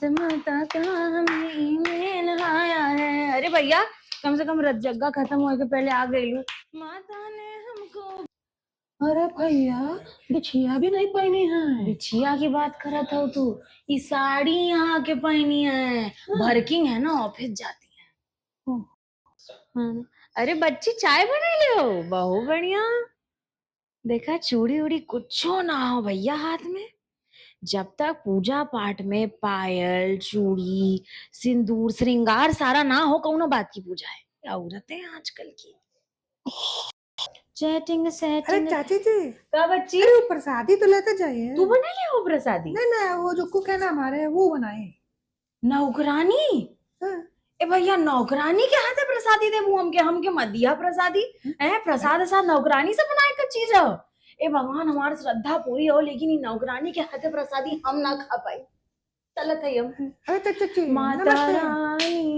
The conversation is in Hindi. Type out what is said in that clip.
माता का हमें ईमेल आया है। अरे भैया कम से कम रत जग्गा खत्म होए के पहले आ गई लू। माता ने हमको। अरे भैया बिछिया भी नहीं पहनी है। बिछिया की बात करत हो तू? ये साड़ी यहाँ के पहनी है। वर्किंग है ना, ऑफिस जाती है। हाँ। अरे बच्ची चाय बना लो, बहुत बढ़िया। देखा चूड़ी उड़ी कुछो ना हो भैया हाथ में। जब तक पूजा पाठ में पायल चूड़ी सिंदूर श्रृंगार सारा ना हो, कौनो बात की पूजा है? क्या औरतें आजकल की चैटिंग अरे सेटिंग। चाची जी, का बच्ची? अरे वो प्रसादी तो लेते जाइए। तू बना ले हो प्रसादी? नहीं नहीं, वो जो कुक है ना हमारे, वो बनाए। नौकरानी? हाँ। ए भैया नौकरानी के हाथे प्रसादी दे मुंह हमके मदिया प्रसादी है प्रसाद साथ नौकरानी से बनाए का चीज है। ए भगवान हमारी श्रद्धा पूरी हो, लेकिन ये नौकरानी के हाथे प्रसादी हम ना खा पाई। चलत है हम। अरे चाची जी माता नमस्ते। रानी।